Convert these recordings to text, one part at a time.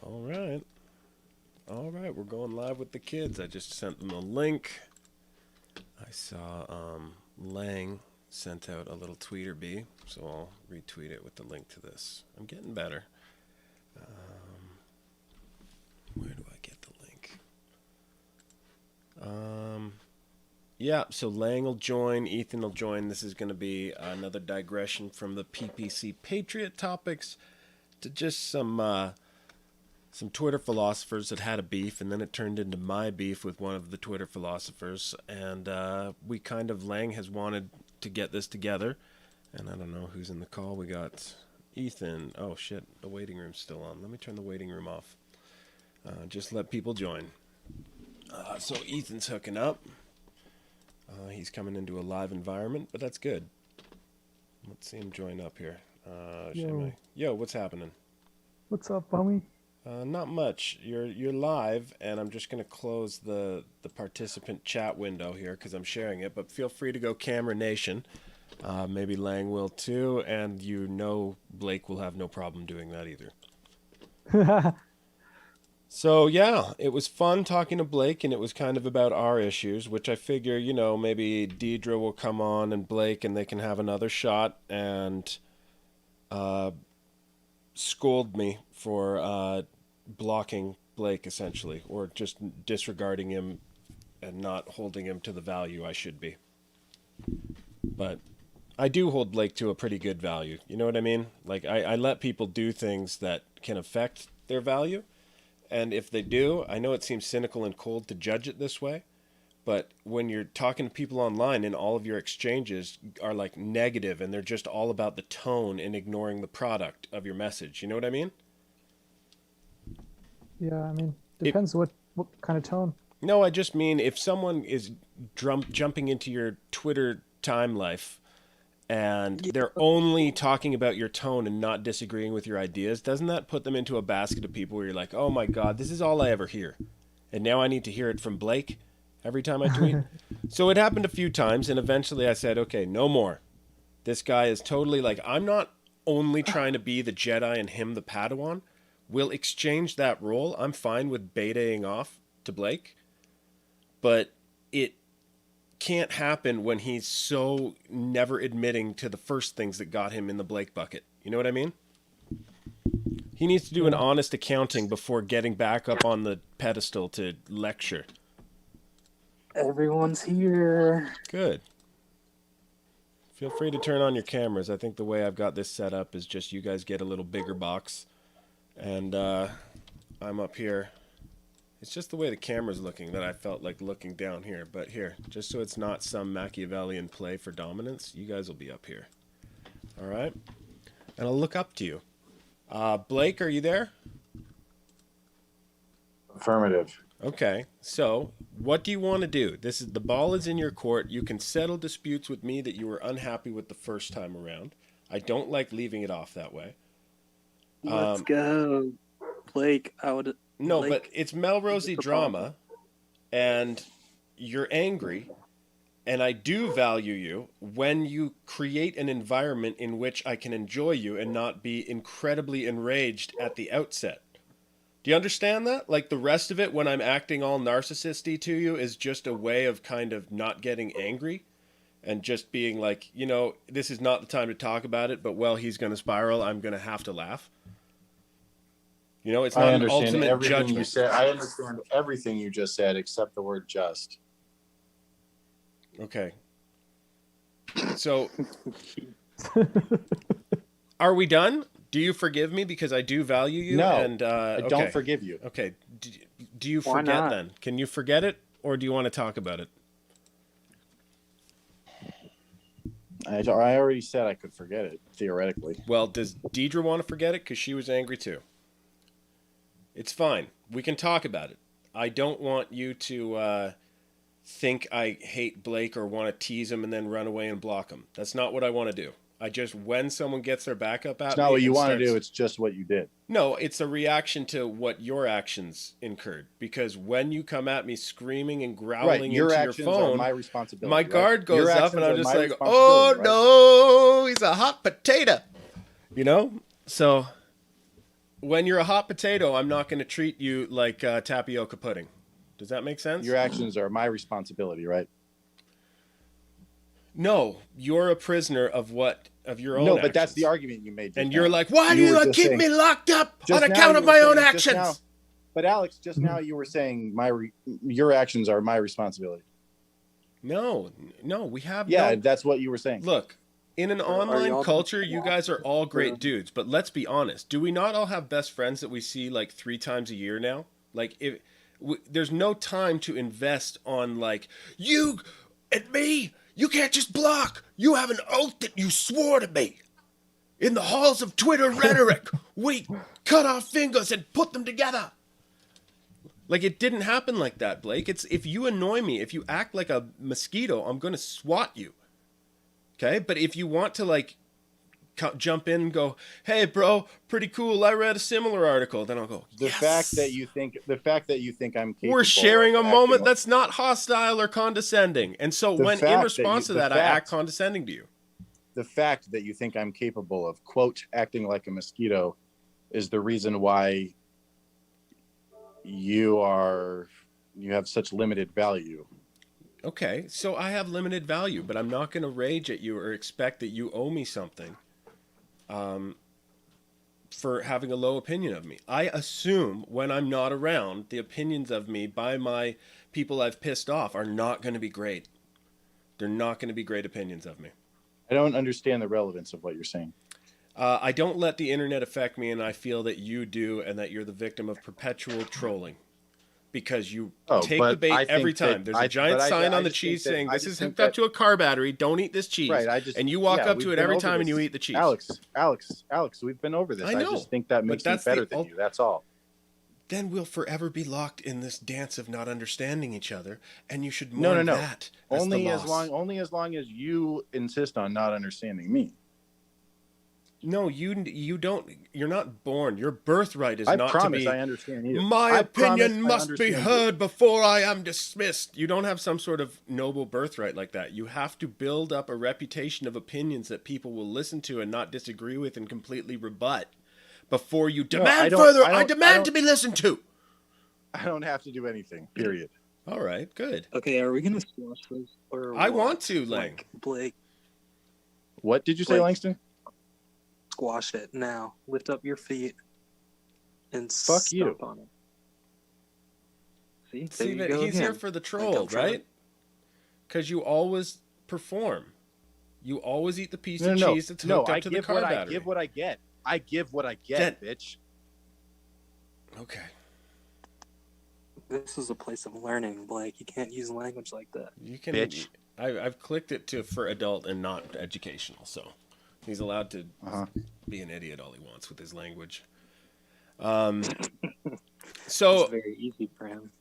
All right. All right, we're going live with the kids. I just sent them a link. I saw Lang sent out a little tweeter bee, so I'll retweet it with the link to this. I'm getting better. Where do I get the link? Yeah, so Lang will join, Ethan will join. This is going to be another digression from the PPC Patriot topics to just some Twitter philosophers that had a beef, and then it turned into my beef with one of the Twitter philosophers. And we kind of, Lang has wanted to get this together. And I don't know who's in the call. We got Ethan. Oh, shit. The waiting room's still on. Let me turn the waiting room off. Just let people join. So Ethan's hooking up. He's coming into a live environment, but that's good. Let's see him join up here. Yo, what's happening? What's up, homie? Not much. You're live, and I'm just gonna close the participant chat window here because I'm sharing it. But feel free to go Camera Nation. Maybe Lang will too, and Blake will have no problem doing that either. So yeah, it was fun talking to Blake, and it was kind of about our issues, which I figure maybe Deidre will come on and Blake, and they can have another shot and scold me for blocking Blake essentially, or just disregarding him and not holding him to the value I should be. But I do hold Blake to a pretty good value. You know what I mean? Like I let people do things that can affect their value. And if they do, I know it seems cynical and cold to judge it this way, but when you're talking to people online and all of your exchanges are like negative and they're just all about the tone and ignoring the product of your message, you know what I mean? Yeah, I mean, depends what kind of tone. No, I just mean if someone is jumping into your Twitter time life and they're only talking about your tone and not disagreeing with your ideas, doesn't that put them into a basket of people where you're like, oh my God, this is all I ever hear. And now I need to hear it from Blake every time I tweet. So it happened a few times, and eventually I said, okay, no more. This guy is totally like, I'm not only trying to be the Jedi and him the Padawan. We'll exchange that role. I'm fine with betaing off to Blake, but it can't happen when he's so never admitting to the first things that got him in the Blake bucket. You know what I mean? He needs to do an honest accounting before getting back up on the pedestal to lecture. Everyone's here. Good. Feel free to turn on your cameras. I think the way I've got this set up is just you guys get a little bigger box, and I'm up here. It's just the way the camera's looking that I felt like looking down here. But here, just so it's not some Machiavellian play for dominance, you guys will be up here. All right? And I'll look up to you. Blake, are you there? Affirmative. Okay. So, what do you want to do? The ball is in your court. You can settle disputes with me that you were unhappy with the first time around. I don't like leaving it off that way. Let's go. Blake, No, Blake, but it's Melrosey drama, and you're angry, and I do value you when you create an environment in which I can enjoy you and not be incredibly enraged at the outset. Do you understand that? Like the rest of it, when I'm acting all narcissisty to you, is just a way of kind of not getting angry and just being like, this is not the time to talk about it, but he's going to spiral, I'm going to have to laugh. It's not an ultimate judgment. You said. I understand everything you just said except the word just. Okay. So, are we done? Do you forgive me because I do value you? No, and, I don't forgive you. Okay. Do you Why forget not? then? Can you forget it, or do you want to talk about it? I already said I could forget it, theoretically. Well, does Deidre want to forget it? Because she was angry too. It's fine. We can talk about it. I don't want you to think I hate Blake or want to tease him and then run away and block him. That's not what I want to do. When someone gets their back up at me... It's not what you want to do, it's just what you did. No, it's a reaction to what your actions incurred. Because when you come at me screaming and growling into your phone... Are my responsibility. My guard goes up and I'm just like, right? No, he's a hot potato. So... when you're a hot potato, I'm not going to treat you like tapioca pudding. Does that make sense? Your actions are my responsibility, right? No, you're a prisoner of your own No, actions. but that's the argument you made. And you're like, why do were you just keep saying- me locked up just on now account you of were my own saying- just actions? But Alex, just now you were saying your actions are my responsibility. No, we have Yeah, no... that's what you were saying. Look, in an Are online y'all- culture, you guys are all great Yeah. dudes, but let's be honest. Do we not all have best friends that we see like 3 times a year now? Like, there's no time to invest on like, you and me, you can't just block. You have an oath that you swore to me. In the halls of Twitter rhetoric, we cut our fingers and put them together. Like, it didn't happen like that, Blake. It's if you annoy me, if you act like a mosquito, I'm going to swat you. Okay? But if you want to, like, jump in and go, hey, bro, pretty cool, I read a similar article, then I'll go, The yes! fact that you think I'm capable We're sharing a of moment acting- that's not hostile or condescending. And so The when fact in that response you- to the that, I act fact- condescending to you. the fact that you think I'm capable of, quote, acting like a mosquito is the reason why you have such limited value. Okay, so I have limited value, but I'm not going to rage at you or expect that you owe me something for having a low opinion of me. I assume when I'm not around, the opinions of me by my people I've pissed off are not going to be great. They're not going to be great opinions of me. I don't understand the relevance of what you're saying. I don't let the internet affect me, and I feel that you do, and that you're the victim of perpetual trolling. Because you take the bait every time. There's a giant sign on the cheese saying, this is hooked up to a car battery, don't eat this cheese. Right, and you walk up to we've it been every over time and this. you eat the cheese. Alex, we've been over this. I know, just think that makes me that's better the than you. That's all. Then we'll forever be locked in this dance of not understanding each other, and you should No, mourn no. that as Only the as loss. long as you insist on not understanding me. No, you don't. You're not born. Your birthright is I not promise to be. I understand you. My I opinion promise I must be understand you. heard before I am dismissed. You don't have some sort of noble birthright like that. You have to build up a reputation of opinions that people will listen to and not disagree with and completely rebut before you demand further. I demand to be listened to. I don't have to do anything. Period. All right, good. Okay, are we gonna squash this? Or I what? want to, Lang. Like, Blake, What did you say, Like- Langston? squash it now. Lift up your feet and Fuck you. stomp on it. See, there See, you but go he's here again. for the I'm troll, trying- right? Because you always perform. You always eat the piece No, of no, cheese that's no. hooked I up to the give car what I battery. give what I get. I give what I get, bitch. Okay. This is a place of learning, Blake. You can't use language like that. You can. Bitch. I've clicked it to for adult and not educational, so he's allowed to be an idiot all he wants with his language. So It's very easy for him.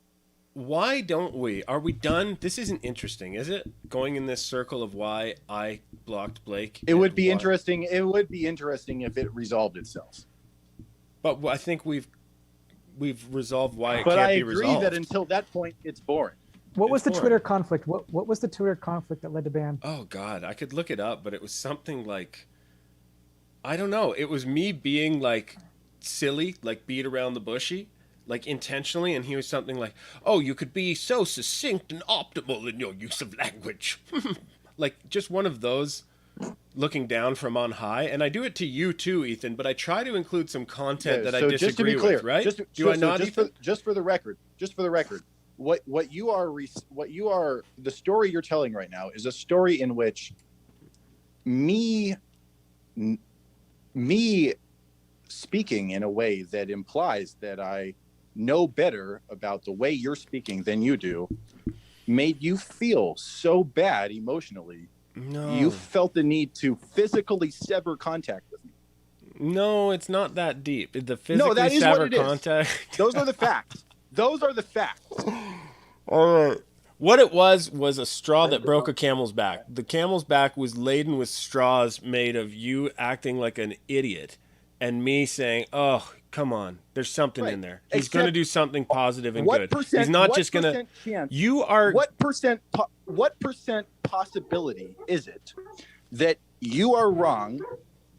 why don't we? Are we done? This isn't interesting, is it? Going in this circle of why I blocked Blake. It would and be why- interesting. It would be interesting if it resolved itself. But I think we've resolved why it But can't I be agree resolved. that until that point, it's boring. What was It's the boring. Twitter conflict? What was the Twitter conflict that led to ban? Oh God, I could look it up, but it was something like, I don't know. It was me being like silly, like beat around the bushy, like intentionally, and he was something like, "Oh, you could be so succinct and optimal in your use of language," like just one of those, looking down from on high. And I do it to you too, Ethan. But I try to include some content that I so just to disagree be clear, with. Right? Just, do so, I not, just Ethan? just for the record, what you are the story you're telling right now is a story in which me speaking in a way that implies that I know better about the way you're speaking than you do made you feel so bad emotionally. No. You felt the need to physically sever contact with me. No, it's not that deep. The physically that is what sever it is. contact. Those are the facts. Those are the facts. All right. What it was a straw that broke a camel's back. The camel's back was laden with straws made of you acting like an idiot and me saying, "Oh, come on. There's something in there. He's going to Except- do something positive and What good. percent? He's not what just going to percent chance- You are What percent possibility is it that you are wrong,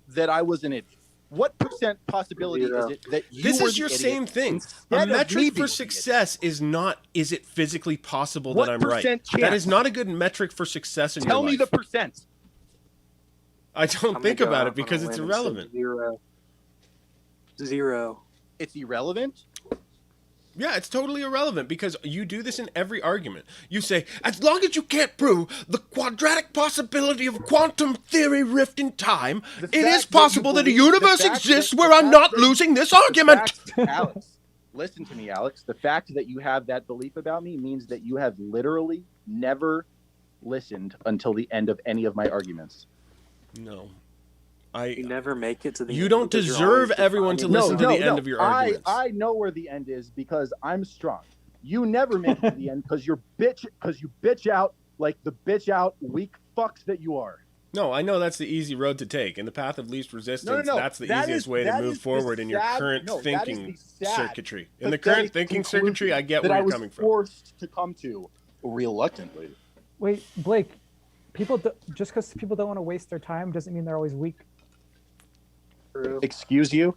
that I was an idiot? What percent possibility is Zero. it that you This were is the your idiot same thing. instead A of me metric being for the idiot? success is not, is it physically possible What that I'm right? percent That is chance? not a good metric for success in Tell your me life. the percent. I don't I'm think gonna go about out it because on a it's limb and say irrelevant. Zero. Zero. It's irrelevant. Yeah, it's totally irrelevant because you do this in every argument. You say, as long as you can't prove the quadratic possibility of quantum theory rift in time, The it is fact that you possible that a believe- the universe fact exists that- where the I'm fact not that- losing this The argument. fact- Alex, listen to me, Alex. The fact that you have that belief about me means that you have literally never listened until the end of any of my arguments. No. You never make it to the You end don't because you're deserve always everyone to defining listen to yourself. the end of your arguments. I know where the end is because I'm strong. You never make it to the end because you bitch out like the bitch out weak fucks that you are. No, I know that's the easy road to take. In the path of least resistance, No. that's the That easiest is- way to that move is the forward in your sad- current no, that is thinking the sad, circuitry. In the pathetic current thinking conclusion circuitry, I get that where I you're was coming from. forced to come to reluctantly. Wait, Blake. Just because people don't want to waste their time doesn't mean they're always weak. True. Excuse you?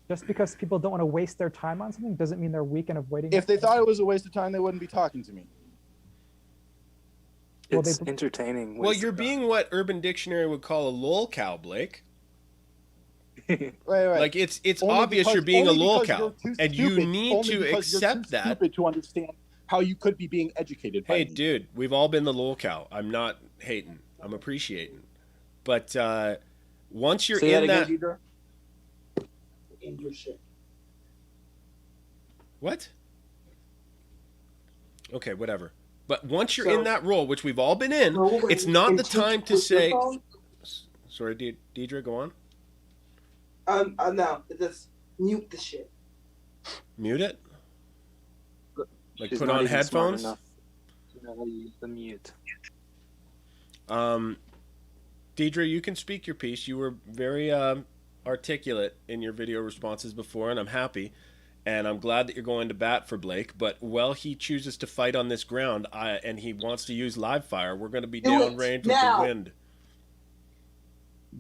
Just because people don't want to waste their time on something doesn't mean they're weak and avoiding If it. they thought it was a waste of time, they wouldn't be talking to me. Well, It's they- entertaining. Well, waste you're of being what Urban Dictionary would call a lol cow, Blake. time. Right. Like it's Only obvious because- you're being a only lol because cow, you're too and you stupid. need Only to because you're accept too that. Stupid to understand how you could be being educated. By Hey, me. dude, we've all been the lol cow. I'm not hating. I'm appreciating. But once you're Say in that that, again, Deidre? End your shit. what? Okay, whatever. But once you're So- in that role, which we've all been in, No, wait, it's not and the take- time to take your say. phone. Sorry, Deidre, go on. No, just mute the shit. Mute it. Like She's put not on even smart headphones. enough to know how to use the mute. Deidre, you can speak your piece. You were very articulate in your video responses before, and I'm happy. And I'm glad that you're going to bat for Blake. But while he chooses to fight on this ground, and he wants to use live fire, we're going to be Do it downrange with now. the wind.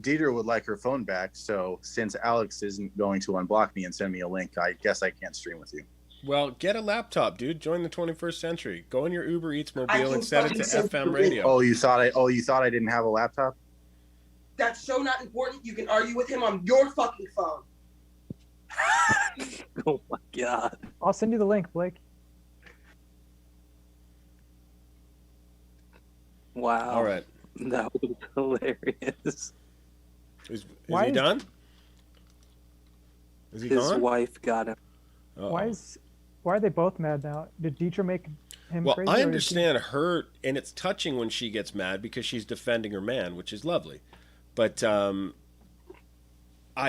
Deidre would like her phone back, so since Alex isn't going to unblock me and send me a link, I guess I can't stream with you. Well, get a laptop, dude. Join the 21st century. Go in your Uber Eats I mobile can and set it fucking to send FM you the radio. Oh, you thought I didn't have a laptop? That's so not important. You can argue with him on your fucking phone. Oh my god. I'll send you the link, Blake. Wow. All right. That was hilarious. Is Why he is- done? Is he His gone? wife got him. Uh-oh. Why are they both mad now? Did Deidre make him Well, crazy? I or did understand her, and it's touching when she gets mad because she's defending her man, which is lovely. But I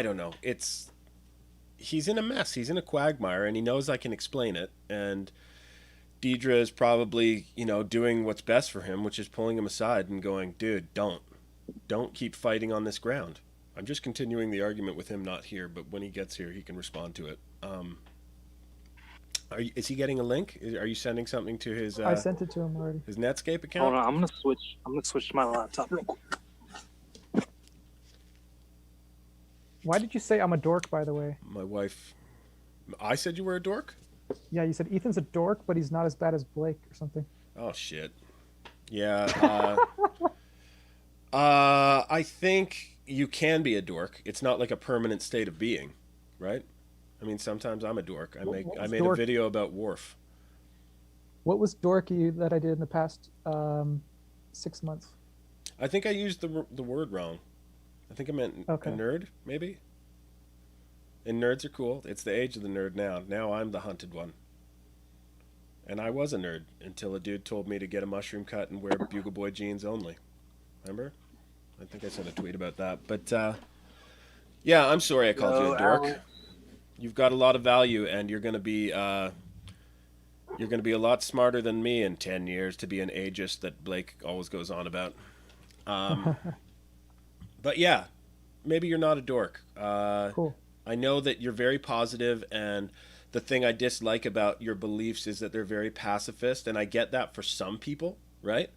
don't know. He's in a mess. He's in a quagmire, and he knows I can explain it. And Deidre is probably, doing what's best for him, which is pulling him aside and going, "Dude, don't keep fighting on this ground." I'm just continuing the argument with him not here, but when he gets here, he can respond to it. Is he getting a link? Are you sending something to his I sent it to him already. his Netscape Hold account? on, I'm gonna switch to my laptop real quick. Why did you say I'm a dork, by the way? My wife. I said you were a dork? Yeah, you said Ethan's a dork, but he's not as bad as Blake or something. Oh shit. Yeah. I think you can be a dork. It's not like a permanent state of being, right? I mean, sometimes I'm a dork. I What was made a dork? video about Worf. What was dorky that I did in the past 6 months? I think I used the word wrong. I think I meant Okay. a nerd, maybe. And nerds are cool. It's the age of the nerd now. Now I'm the hunted one. And I was a nerd until a dude told me to get a mushroom cut and wear Bugle Boy jeans only. Remember? I think I sent a tweet about that. But yeah, I'm sorry I called you a dork. Alex. You've got a lot of value, and you're gonna be a lot smarter than me in 10 years to be an ageist that Blake always goes on about. But yeah, maybe you're not a dork. Cool. I know that you're very positive, and the thing I dislike about your beliefs is that they're very pacifist, and I get that for some people, right?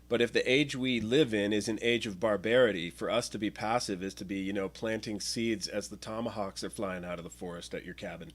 But if the age we live in is an age of barbarity, for us to be passive is to be, planting seeds as the tomahawks are flying out of the forest at your cabin.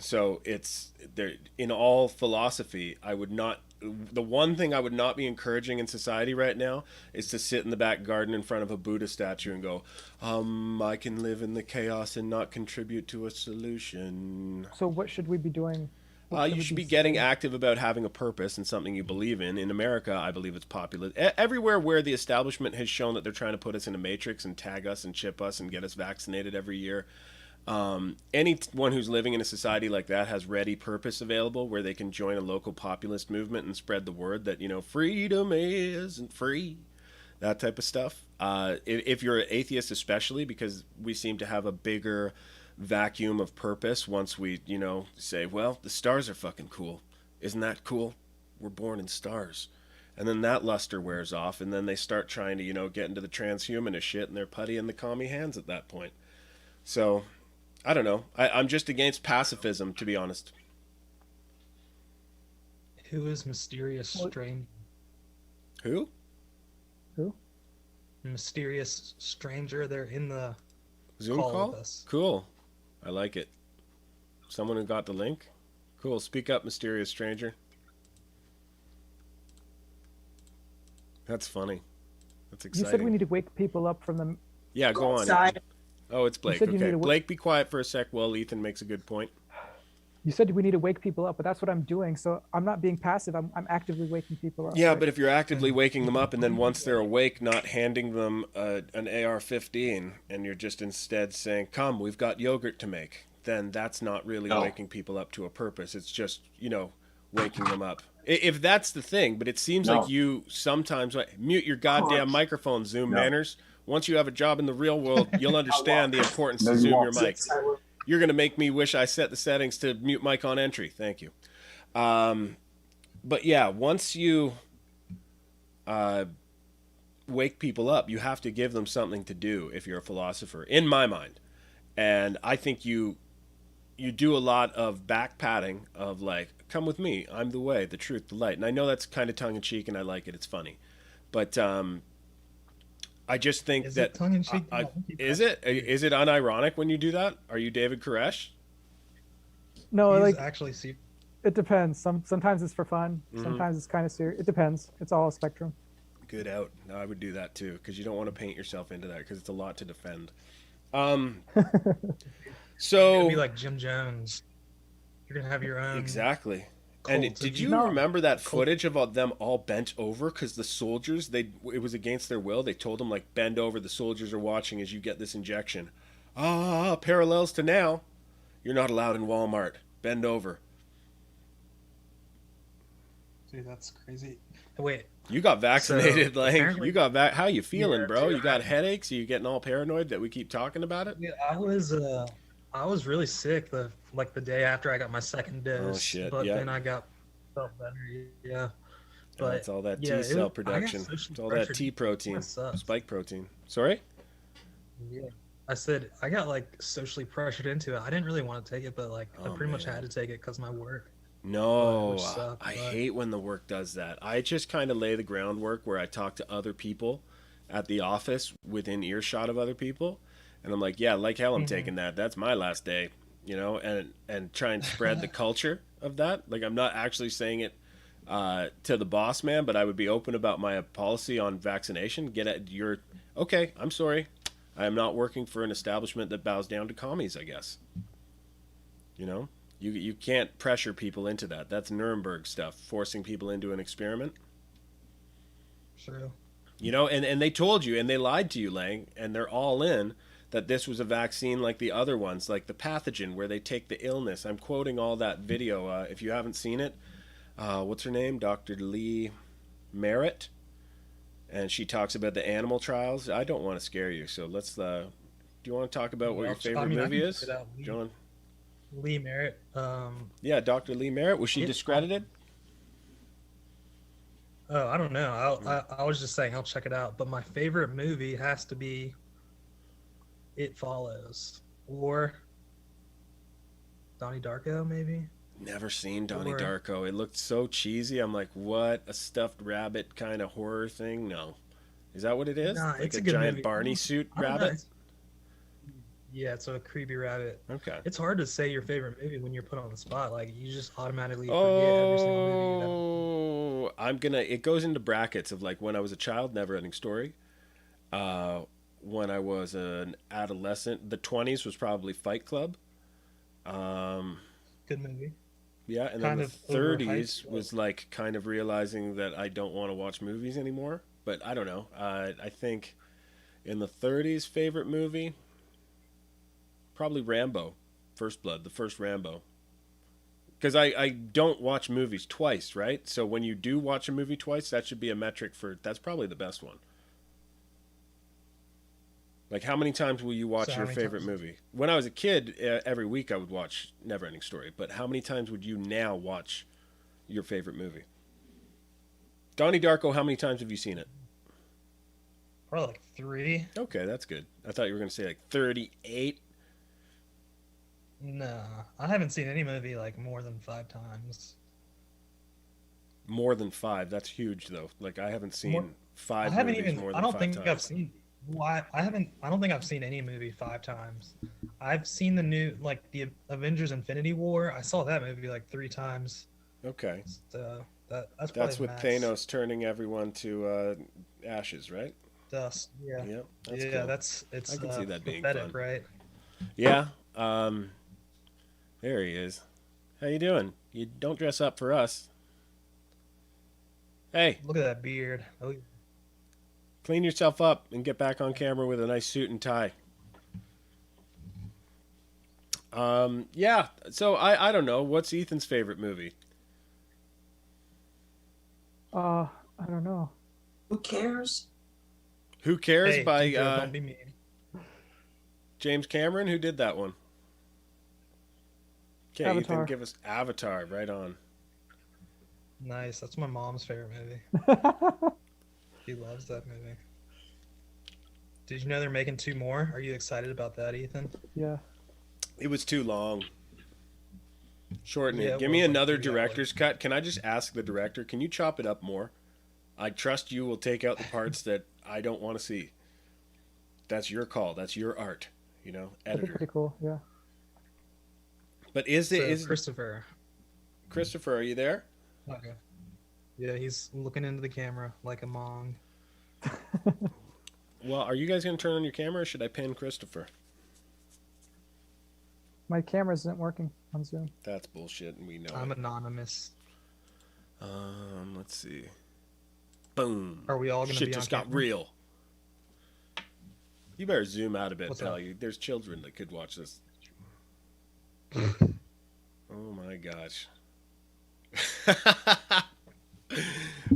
So it's there in all philosophy. I would not, the one thing I would not be encouraging in society right now is to sit in the back garden in front of a Buddha statue and go, I can live in the chaos and not contribute to a solution. So what should we be doing? You should be getting active about having a purpose and something you believe in. In America, I believe it's popular. Everywhere where the establishment has shown that they're trying to put us in a matrix and tag us and chip us and get us vaccinated every year. Anyone who's living in a society like that has ready purpose available where they can join a local populist movement and spread the word that, freedom isn't free. That type of stuff. If you're an atheist especially, because we seem to have a bigger vacuum of purpose once we, say, well, the stars are fucking cool. Isn't that cool? We're born in stars. And then that luster wears off, and then they start trying to, get into the transhumanist shit, and they're putty in the commie hands at that point. So, I don't know. I'm just against pacifism, to be honest. Who is Mysterious Stranger? Who? Mysterious Stranger. They're in the Zoom call? with us. Cool. I like it. Someone who got the link? Cool. Speak up, Mysterious Stranger. That's funny. That's exciting. You said we need to wake people up from the. Yeah, go on. Outside. Oh, it's Blake. said you Okay. need to Blake, be quiet for a sec while Ethan makes a good point. You said we need to wake people up, but that's what I'm doing. So I'm not being passive. I'm actively waking people up. Yeah, right? but if you're actively waking them up and then once they're awake, not handing them an AR-15 and you're just instead saying, come, we've got yogurt to make, then that's not really waking people up to a purpose. It's just, waking them up. If that's the thing, but it seems like you sometimes mute your goddamn microphone, Zoom manners. Once you have a job in the real world, you'll understand the importance to Zoom your mic. You're going to make me wish I set the settings to mute mic on entry. Thank you. But yeah, once you wake people up, you have to give them something to do if you're a philosopher, in my mind. And I think you do a lot of back patting of like, come with me. I'm the way, the truth, the light. And I know that's kind of tongue in cheek and I like it. It's funny. But I just think that tongue in cheek? Is it unironic when you do that? Are you David Koresh? No, He's like actually it depends. Sometimes it's for fun. Mm-hmm. Sometimes it's kind of serious. It depends. It's all a spectrum. Good out. No, I would do that too because you don't want to paint yourself into that because it's a lot to defend. So You're gonna be like Jim Jones. You're gonna have your own. Exactly. cult And of did you evil. remember that footage of them all bent over because the soldiers it was against their will. They told them like bend over. The soldiers are watching as you get this injection. Parallels to now. You're not allowed in Walmart. Bend over. Dude, that's crazy. Wait, You got vaccinated, So, like apparently- you got back. How you feeling, Yeah, bro? dude, You got headaches? Are you getting all paranoid that we keep talking about it? yeah, I was really sick the day after I got my second dose. shit, But yeah. then I felt better. Yeah. But it's all that yeah, T cell I got production. socially It's all that pressured. T protein, That sucks. spike protein. Sorry. Yeah. I said I got like socially pressured into it. I didn't really want to take it, but like I Oh, pretty much man. had to take it because my work. No, which sucked, I but- hate when the work does that. I just kind of lay the groundwork where I talk to other people at the office within earshot of other people, and I'm like, yeah, like hell, I'm Mhm. taking that. That's my last day, and try and spread the culture of that. Like I'm not actually saying it to the boss man, but I would be open about my policy on vaccination. Get at your okay. I'm sorry, I am not working for an establishment that bows down to commies. I guess. You can't pressure people into that. That's Nuremberg stuff, forcing people into an experiment. True. And they told you and they lied to you, Lang, and they're all in that this was a vaccine like the other ones, like the pathogen where they take the illness. I'm quoting all that video. If you haven't seen it, what's her name? Dr. Lee Merritt. And she talks about the animal trials. I don't want to scare you, so let's, do you want to talk about what Well, your favorite I movie can is? figure it out. John? Lee Merritt. Yeah, Dr. Lee Merritt. Was she It- discredited? Oh, I don't know. I was just saying I'll check it out. But my favorite movie has to be It Follows or Donnie Darko, maybe. Never seen Donnie Or- Darko. It looked so cheesy. I'm like, what? A stuffed rabbit kind of horror thing? No. Is that what it is? Nah, Like it's a a good giant movie. Barney suit I don't know, rabbit? it's- Yeah, it's a creepy rabbit. Okay. It's hard to say your favorite movie when you're put on the spot. Like you just automatically forget every single movie you've ever. Oh, it goes into brackets of like when I was a child, Never Ending Story. When I was an adolescent, the 20s was probably Fight Club. Good movie. Yeah, and Kind then of the overhyped, 30s but- was like kind of realizing that I don't want to watch movies anymore. But I don't know. I think in the 30s, favorite movie, probably Rambo, First Blood, the first Rambo. Because I don't watch movies twice, right? So when you do watch a movie twice, that should be a metric for that's probably the best one. Like, how many times will you watch So how your many favorite times? movie? When I was a kid, every week I would watch Neverending Story. But how many times would you now watch your favorite movie? Donnie Darko, how many times have you seen it? Probably like 3. Okay, that's good. I thought you were going to say like 38. Nah, I haven't seen any movie like more than 5 times. More than 5. That's huge, though. Like, I haven't seen More- 5 I haven't movies even. more than I don't 5 think times. I've seen. Why I haven't. I don't think I've seen any movie 5 times. I've seen the new like the Avengers: Infinity War. I saw that movie like 3 times. Okay. So that's That's probably with max. Thanos turning everyone to ashes, right? Dust. Yeah. Yeah, that's Yeah, cool. it's. I can see that being pathetic, fun. right? Yeah. There he is. How you doing? You don't dress up for us. Hey, Look at that beard. Oh, clean yourself up and get back on camera with a nice suit and tie. Yeah. So I don't know. What's Ethan's favorite movie? I don't know. Who cares? Who Cares hey, by Deidre, don't be mean. James Cameron. Who did that one? Okay, Ethan, Avatar. give us Avatar. Right on. Nice. That's my mom's favorite movie. She loves that movie. Did you know they're making 2 more? Are you excited about that, Ethan? Yeah. It was too long. Shorten Yeah, it. it Give me was like another 3 hours. director's cut. Can I just ask the director, can you chop it up more? I trust you will take out the parts that I don't want to see. That's your call. That's your art, That'd be editor. pretty cool. Yeah. But is So, it is Christopher? Christopher, are you there? Okay. Yeah, he's looking into the camera like a mong. Well, are you guys going to turn on your camera or should I pin Christopher? My camera isn't working on Zoom. That's bullshit and we know I'm it. anonymous. Let's see. Boom. Are we all gonna Shit be on just got camera? real. You better zoom out a bit, What's pal. up? There's children that could watch this. Oh my gosh.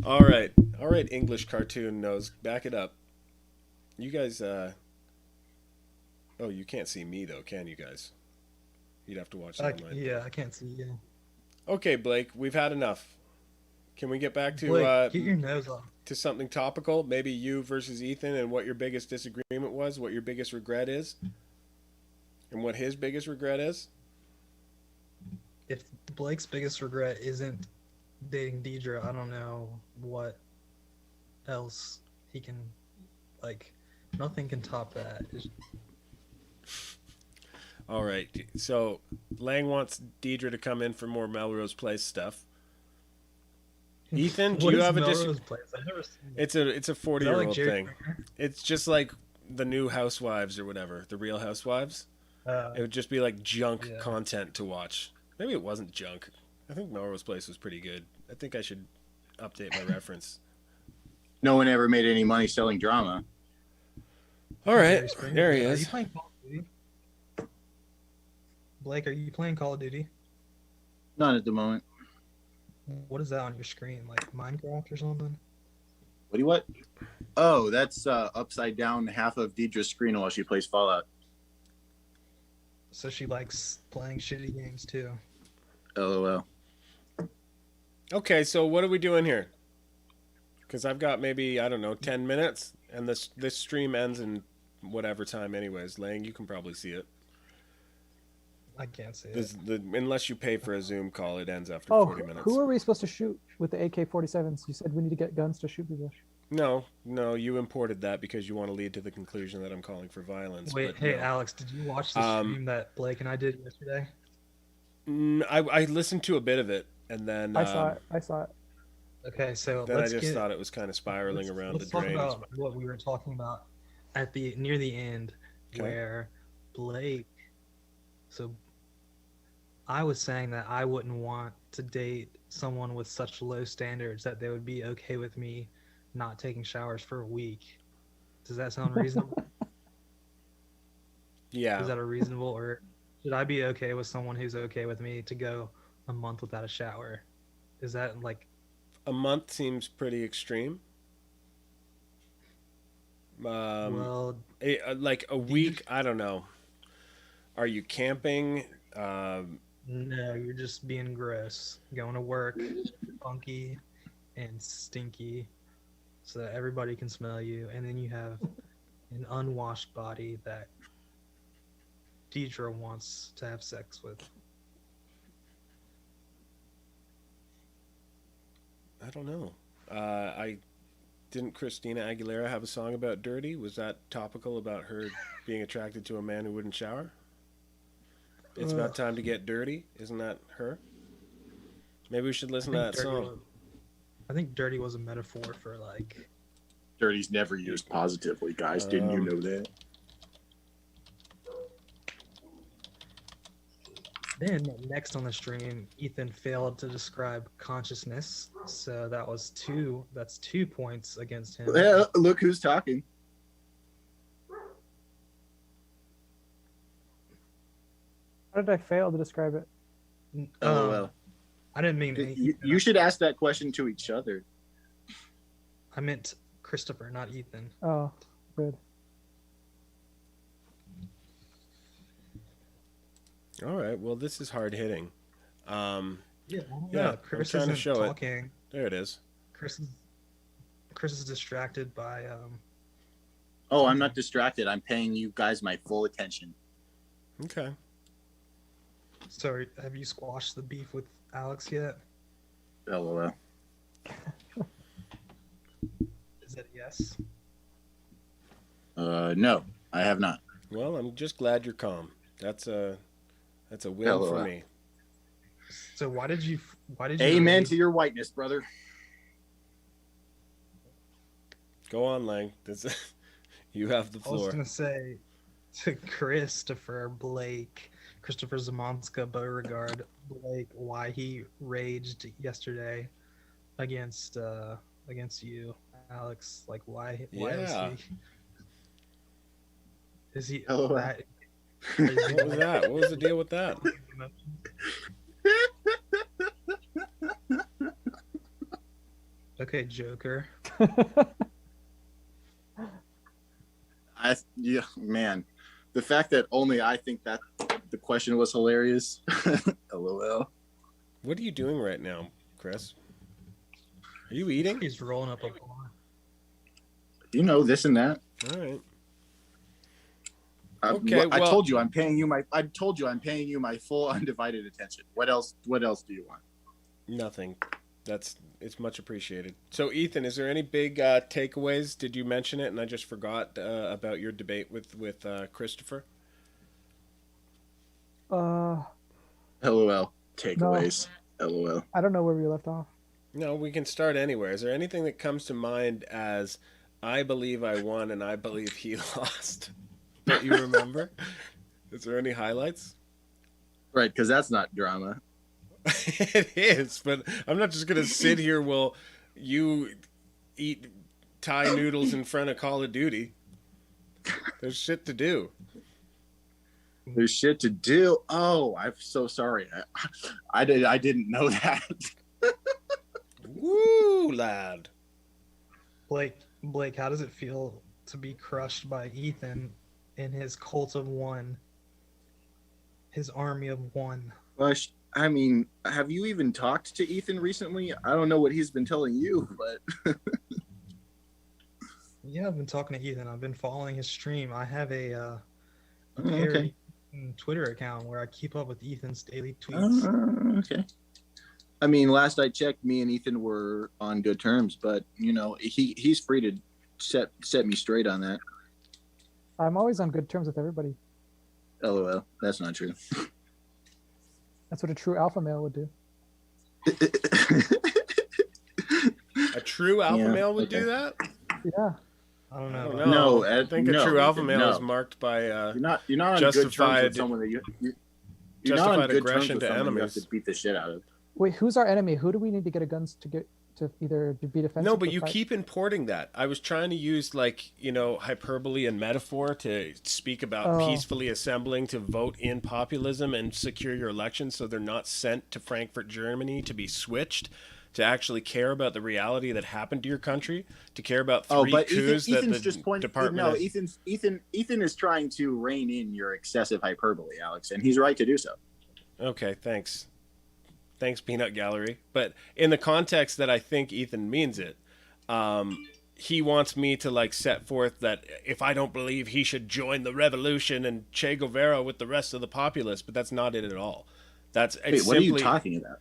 All right. All right, English cartoon nose. Back it up. You guys oh, you can't see me though, can you guys? You'd have to watch it online. Yeah, I can't see you. Okay, Blake, we've had enough. Can we get back to Blake, get your nose off. to something topical? Maybe you versus Ethan and what your biggest disagreement was, what your biggest regret is, and what his biggest regret is. If Blake's biggest regret isn't dating Deidre, I don't know what else he can like. Nothing can top that. All right. So Lang wants Deidre to come in for more Melrose Place stuff. Ethan, do What you is have a Melrose Place? I've never seen it. It's a Is that 40-year-old like Jerry thing. Springer? It's just like the new Housewives or whatever, the Real Housewives. It would just be like junk Yeah. content to watch. Maybe it wasn't junk. I think Melrose Place was pretty good. I think I should update my reference. No one ever made any money selling drama. All right, Jerry Springer. there he Are you is. playing Call of Duty? Blake, are you playing Call of Duty? None at the moment. What is that on your screen? Like Minecraft or something? What do you what? Oh, that's upside down half of Deidre's screen while she plays Fallout. So she likes playing shitty games too. LOL. Okay, so what are we doing here? Because I've got maybe, I don't know, 10 minutes, and this stream ends in whatever time anyways. Lang, you can probably see it. I can't say This, it. unless you pay for a Zoom call, it ends after Oh, 40 minutes. who are we supposed to shoot with the AK-47s? You said we need to get guns to shoot people. No, you imported that because you want to lead to the conclusion that I'm calling for violence. Wait, but hey no. Alex, did you watch the stream that Blake and I did yesterday? I listened to a bit of it, and then I saw it. I saw it. Okay, so then I let's just get. thought it was kind of spiraling around Let's the talk drains. about what we were talking about at the near the end, Okay. where Blake. So I was saying that I wouldn't want to date someone with such low standards that they would be okay with me not taking showers for a week. Does that sound reasonable? Yeah. Is that a reasonable, or should I be okay with someone who's okay with me to go a month without a shower? Is that like A month seems pretty extreme. well? Like a week, I don't know. Are you camping? No, you're just being gross. Going to work, funky and stinky, so that everybody can smell you, and then you have an unwashed body that Deidre wants to have sex with. I don't know. I didn't Christina Aguilera have a song about dirty? Was that topical about her being attracted to a man who wouldn't shower? It's about time to get dirty. Isn't that her? Maybe we should listen to that song. I think dirty was a metaphor for like. Dirty's never used positively, guys. Didn't you know that? Then next on the stream, Ethan failed to describe consciousness, so that was two. That's 2 points against him. Yeah, look who's talking. How did I fail to describe it? LOL. I didn't mean You should ask that question to each other. I meant Christopher, not Ethan. Oh, good. All right. Well, this is hard hitting. Yeah, Yeah, Chris I'm trying to isn't show it. talking. There it is. Chris is distracted by Oh, I'm not distracted. I'm paying you guys my full attention. Okay. So have you squashed the beef with Alex yet? LOL. Is that a yes? No, I have not. Well, I'm just glad you're calm. That's a win LOL. for me. So why did you Amen raise- to your whiteness, brother. Go on, Lang. This, you have the I was floor. gonna say to Christopher Zamonska Beauregard Blake why he raged yesterday against you, Alex. Like why Yeah. is he LOL. that What was that? What was the deal with that? Okay, Joker. Yeah, man. The fact that only I think that the question was hilarious. LOL. What are you doing right now, Chris? Are you eating? He's rolling up a blunt. You know, this and that. All right. Okay, I well- told you I'm paying you my full undivided attention. What else do you want? Nothing. It's much appreciated. So, Ethan, is there any big takeaways? Did you mention it and I just forgot about your debate with Christopher? Uh, LOL. Takeaways. LOL. I don't know where we left off. No, we can start anywhere. Is there anything that comes to mind as I believe I won and I believe he lost that you remember? Is there any highlights? Right, because that's not drama. It is, but I'm not just going to sit here while you eat Thai noodles in front of Call of Duty. There's shit to do. There's shit to do. Oh, I'm so sorry. I didn't know that. Woo, lad. Blake, how does it feel to be crushed by Ethan in his cult of one? His army of one. Gosh, I mean, have you even talked to Ethan recently? I don't know what he's been telling you, but Yeah, I've been talking to Ethan. I've been following his stream. I have a okay. Twitter account where I keep up with Ethan's daily tweets. Okay. I mean, last I checked, me and Ethan were on good terms, but you know, he's free to set me straight on that. I'm always on good terms with everybody. LOL. That's not true. That's what a true alpha male would do. A true alpha Yeah, male would okay. do that? Yeah. I don't I know. don't about know. No, I think a no, true alpha male no. is marked by you're not on good terms Justified- with someone that you're not on justified good aggression terms with to someone you have enemies. to beat the shit out of. Wait, who's our enemy? Who do we need to get a guns to get to either to be defensive? No, but or you fight? keep importing that. I was trying to use hyperbole and metaphor to speak about Oh. peacefully assembling to vote in populism and secure your election so they're not sent to Frankfurt, Germany to be switched, to actually care about the reality that happened to your country, to care about three Oh, but coups Ethan's that the just pointing. department No, has- Ethan is trying to rein in your excessive hyperbole, Alex, and he's right to do so. Okay, thanks. Thanks, Peanut Gallery. But in the context that I think Ethan means it, he wants me to set forth that if I don't believe he should join the revolution and Che Guevara with the rest of the populace, but that's not it at all. That's Wait, what are you talking about?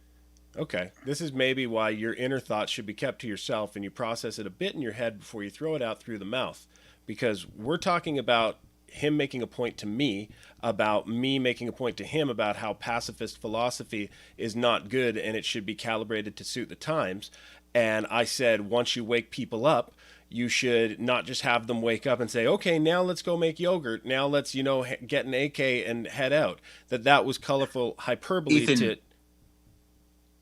Okay, this is maybe why your inner thoughts should be kept to yourself and you process it a bit in your head before you throw it out through the mouth. Because we're talking about him making a point to me, about me making a point to him about how pacifist philosophy is not good and it should be calibrated to suit the times. And I said, once you wake people up, you should not just have them wake up and say, okay, now let's go make yogurt. Now let's, get an AK and head out. That was colorful hyperbole Ethan, to... Ethan,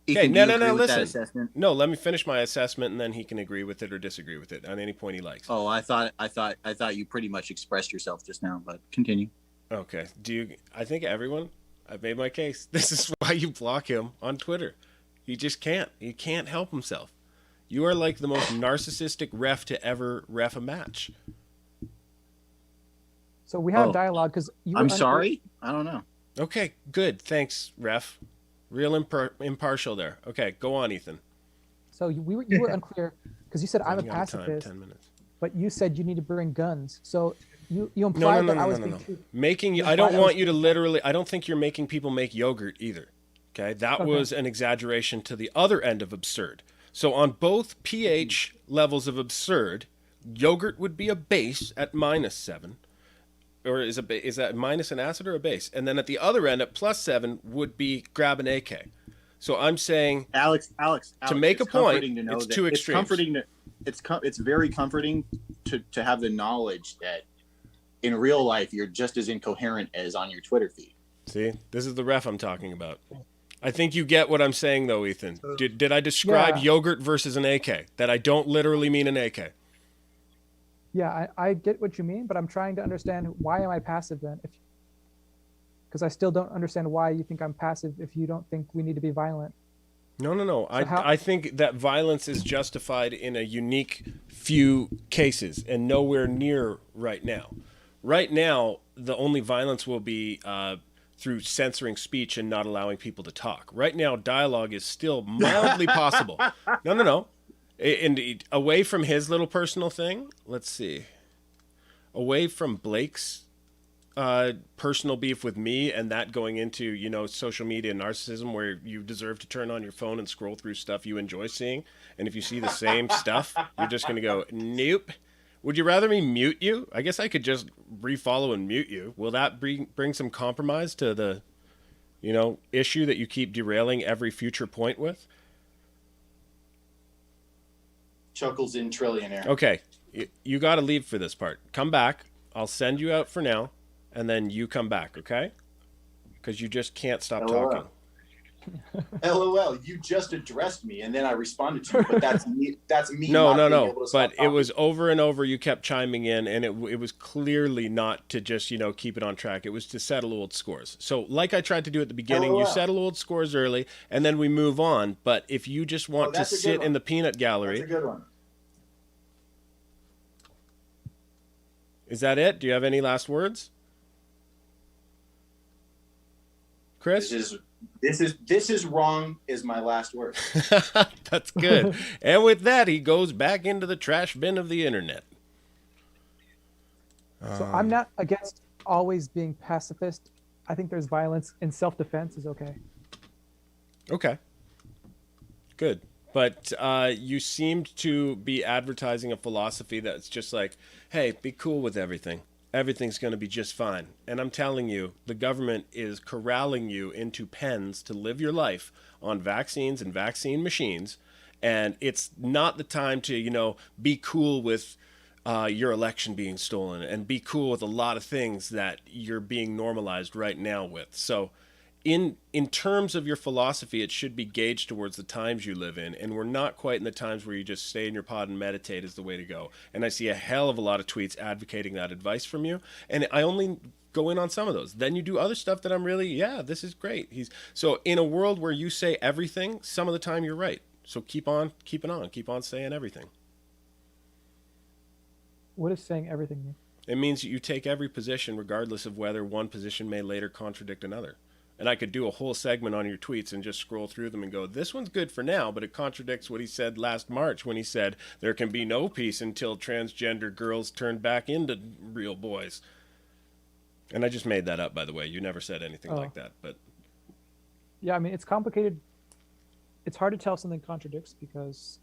Okay, do no, you no, agree no, with that listen. assessment? No, let me finish my assessment, and then he can agree with it or disagree with it on any point he likes. Oh, I thought you pretty much expressed yourself just now, but continue. Okay. I think everyone. I've made my case. This is why you block him on Twitter. He just can't. He can't help himself. You are like the most narcissistic ref to ever ref a match. So we have Oh. dialogue because you. I'm sorry. I don't know. Okay, good. Thanks, ref. Real impartial there. Okay, go on, Ethan. So you were unclear because you said I'm a Running out of time, pacifist, 10 minutes. but you said you need to bring guns. So you No, implied no, that I no, was no, being no. too. Making. That's I don't why I want was you to literally. I don't think you're making people make yogurt either. Okay, that Okay. was an exaggeration to the other end of absurd. So on both pH levels of absurd, yogurt would be a base at -7, or is that minus an acid or a base? And then at the other end at +7 would be grab an AK. So I'm saying Alex, To make it's a point, comforting to know it's that- two It's extremes. comforting to, it's very comforting to have the knowledge that in real life you're just as incoherent as on your Twitter feed. see, this is the ref I'm talking about. I think you get what I'm saying, though, Ethan. Did I describe Yeah. yogurt versus an AK? That I don't literally mean an AK. Yeah, I get what you mean, but I'm trying to understand why am I passive then? Because I still don't understand why you think I'm passive if you don't think we need to be violent. No. how- I think that violence is justified in a unique few cases and nowhere near right now. Right now, the only violence will be through censoring speech and not allowing people to talk. Right now, dialogue is still mildly possible. No. And away from his little personal thing, let's see. Away from Blake's personal beef with me and that going into, social media narcissism where you deserve to turn on your phone and scroll through stuff you enjoy seeing. And if you see the same stuff, you're just going to go, nope. Would you rather me mute you? I guess I could just refollow and mute you. Will that bring some compromise to the, issue that you keep derailing every future point with? Chuckles in trillionaire. Okay, you got to leave for this part. Come back. I'll send you out for now, and then you come back, okay? Because you just can't stop LOL. talking. LOL, you just addressed me and then I responded to you, but that's me. That's me. No. not being able to stop But it talking. was over and over. You kept chiming in, and it was clearly not to just keep it on track. It was to settle old scores. So, like I tried to do at the beginning, you LOL. settle old scores early, and then we move on. But if you just want to that's a good sit one. in the peanut gallery, That's a good one. is that it? Do you have any last words, Chris? This is wrong is my last word. That's good. And with that, he goes back into the trash bin of the internet. So I'm not against always being pacifist. I think there's violence in self-defense is okay. Okay. Good. But you seemed to be advertising a philosophy that's just like, hey, be cool with everything. Everything's going to be just fine. And I'm telling you, the government is corralling you into pens to live your life on vaccines and vaccine machines. And it's not the time to, be cool with your election being stolen and be cool with a lot of things that you're being normalized right now with. So, in terms of your philosophy, it should be gauged towards the times you live in, and we're not quite in the times where you just stay in your pod and meditate is the way to go. And I see a hell of a lot of tweets advocating that advice from you, and I only go in on some of those. Then you do other stuff that I'm really, yeah, this is great. So in a world where you say everything, some of the time you're right. So keep on keeping on, keep on saying everything. What does saying everything mean? It means you take every position regardless of whether one position may later contradict another. And I could do a whole segment on your tweets and just scroll through them and go, this one's good for now, but it contradicts what he said last March when he said there can be no peace until transgender girls turn back into real boys. And I just made that up, by the way. You never said anything like that. But yeah, I mean, it's complicated. It's hard to tell if something contradicts because...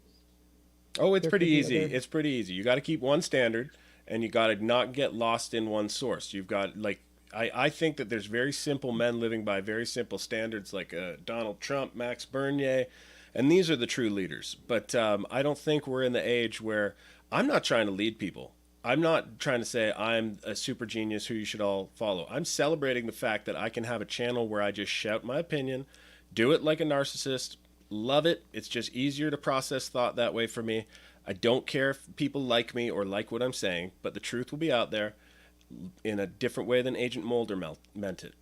Oh, it's pretty easy. It's pretty easy. You got to keep one standard, and you got to not get lost in one source. You've got, like... I think that there's very simple men living by very simple standards like Donald Trump, Max Bernier, and these are the true leaders. But I don't think we're in the age where I'm not trying to lead people. I'm not trying to say I'm a super genius who you should all follow. I'm celebrating the fact that I can have a channel where I just shout my opinion, do it like a narcissist, love it. It's just easier to process thought that way for me. I don't care if people like me or like what I'm saying, but the truth will be out there in a different way than Agent Mulder meant it.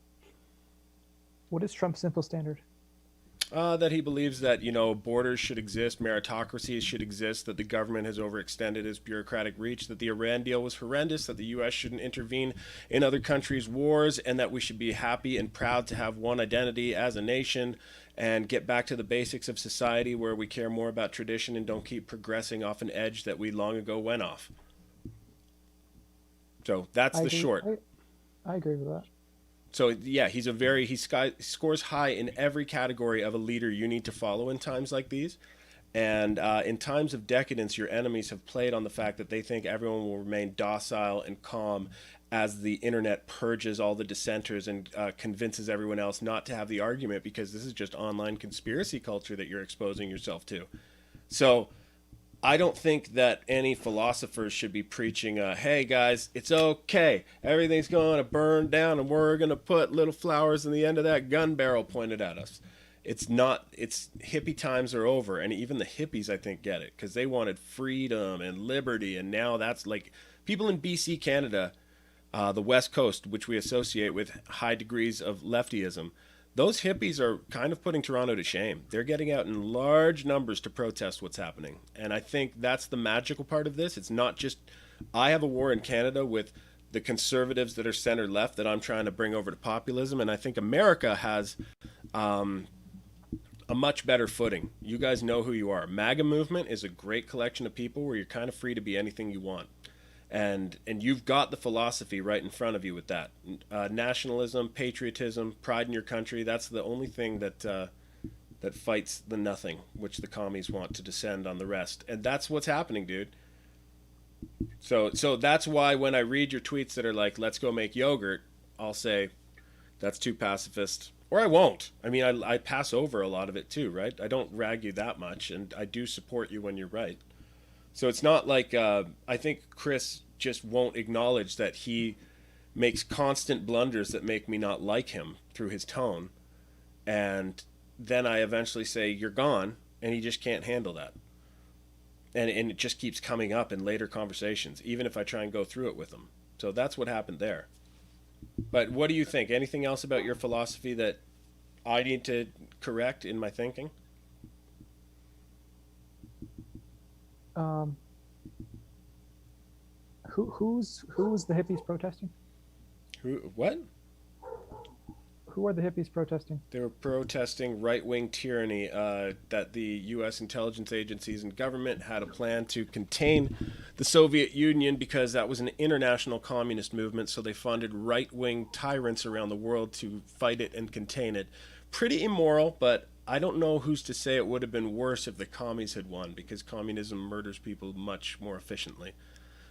What is Trump's simple standard? That he believes that, borders should exist, meritocracies should exist, that the government has overextended its bureaucratic reach, that the Iran deal was horrendous, that the U.S. shouldn't intervene in other countries' wars, and that we should be happy and proud to have one identity as a nation and get back to the basics of society where we care more about tradition and don't keep progressing off an edge that we long ago went off. So that's the short. I agree with that. So yeah, he scores high in every category of a leader you need to follow in times like these. And in times of decadence, your enemies have played on the fact that they think everyone will remain docile and calm as the internet purges all the dissenters and convinces everyone else not to have the argument because this is just online conspiracy culture that you're exposing yourself to. So I don't think that any philosophers should be preaching, hey guys, it's okay. Everything's going to burn down and we're going to put little flowers in the end of that gun barrel pointed at us. It's not, it's hippie times are over. And even the hippies, I think, get it because they wanted freedom and liberty. And now that's like people in BC, Canada, the West Coast, which we associate with high degrees of leftyism. Those hippies are kind of putting Toronto to shame. They're getting out in large numbers to protest what's happening. And I think that's the magical part of this. It's not just, I have a war in Canada with the conservatives that are center left that I'm trying to bring over to populism. And I think America has a much better footing. You guys know who you are. MAGA movement is a great collection of people where you're kind of free to be anything you want. And you've got the philosophy right in front of you with that. Nationalism, patriotism, pride in your country, that's the only thing that fights the nothing, which the commies want to descend on the rest. And that's what's happening, dude. So that's why when I read your tweets that are like, let's go make yogurt, I'll say, that's too pacifist. Or I won't. I mean, I pass over a lot of it too, right? I don't rag you that much, and I do support you when you're right. So it's not like I think Chris just won't acknowledge that he makes constant blunders that make me not like him through his tone. And then I eventually say, you're gone, and he just can't handle that. And it just keeps coming up in later conversations, even if I try and go through it with him. So that's what happened there. But what do you think? Anything else about your philosophy that I need to correct in my thinking? Who's the hippies protesting? What? Who are the hippies protesting? They were protesting right-wing tyranny, that the U.S. intelligence agencies and government had a plan to contain the Soviet Union because that was an international communist movement, so they funded right-wing tyrants around the world to fight it and contain it. Pretty immoral, but I don't know who's to say it would have been worse if the commies had won, because communism murders people much more efficiently.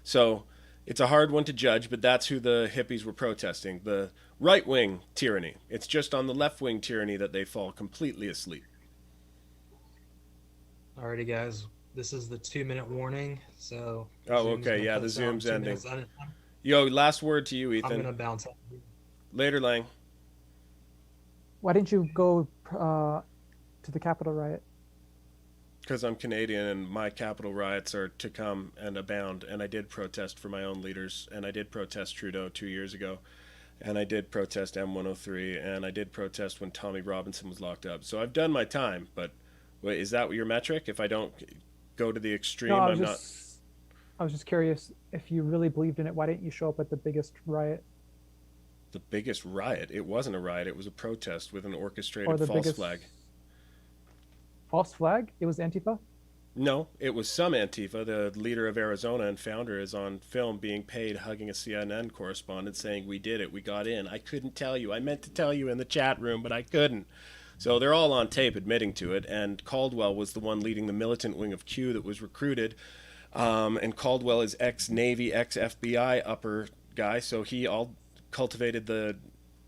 So it's a hard one to judge, but that's who the hippies were protesting. The right-wing tyranny. It's just on the left-wing tyranny that they fall completely asleep. Alrighty, guys. This is the 2-minute warning. So. Oh, Zoom's okay. gonna Yeah, put the us down Zoom's 2 ending. minutes. Yo, last word to you, I'm Ethan. gonna bounce out. Later, Lang. Why didn't you go to the Capitol riot? Because I'm Canadian and my Capitol riots are to come and abound. And I did protest for my own leaders. And I did protest Trudeau 2 years ago. And I did protest M103. And I did protest when Tommy Robinson was locked up. So I've done my time. But wait, is that your metric? If I don't go to the extreme, No, I'm not. I was just curious if you really believed in it. Why didn't you show up at the biggest riot The biggest riot. It wasn't a riot. It was a protest with an or orchestrated the false biggest flag. false flag? It was Antifa. No, it was some Antifa. The leader of Arizona and founder is on film being paid hugging a CNN correspondent saying, "We did it. We got in. I couldn't tell you. I meant to tell you in the chat room, but I couldn't." So they're all on tape admitting to it. And Caldwell was the one leading the militant wing of Q that was recruited. And Caldwell is ex-Navy, ex-FBI upper guy. So he all cultivated the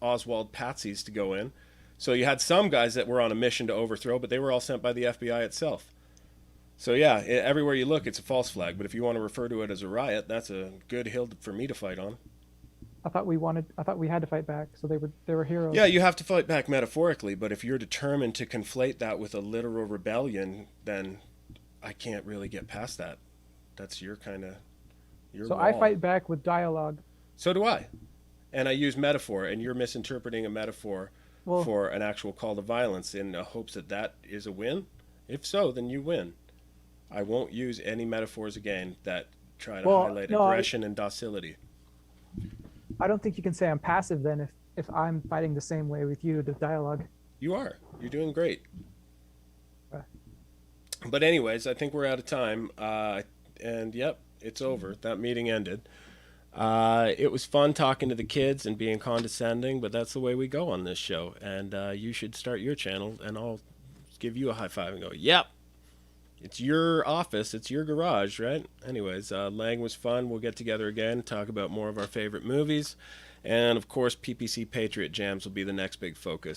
Oswald Patsies to go in. So you had some guys that were on a mission to overthrow, but they were all sent by the FBI itself. So yeah, everywhere you look, it's a false flag. But if you want to refer to it as a riot, that's a good hill for me to fight on. I thought we had to fight back, so they were heroes. Yeah, you have to fight back metaphorically, but if you're determined to conflate that with a literal rebellion, then I can't really get past that. That's your So I fight back with dialogue. So do I. And I use metaphor, and you're misinterpreting a metaphor Well, for an actual call to violence in the hopes that that is a win. If so, then you win. I won't use any metaphors again that try to highlight aggression and docility. I don't think you can say I'm passive then if I'm fighting the same way with you, the dialogue. You are. You're doing great. Okay. But anyways, I think we're out of time. And yep, it's over. That meeting ended. It was fun talking to the kids and being condescending, but that's the way we go on this show. And you should start your channel, and I'll give you a high five and go, yep, it's your office, it's your garage, right? Anyways, Lang was fun. We'll get together again, talk about more of our favorite movies. And, of course, PPC Patriot Jams will be the next big focus.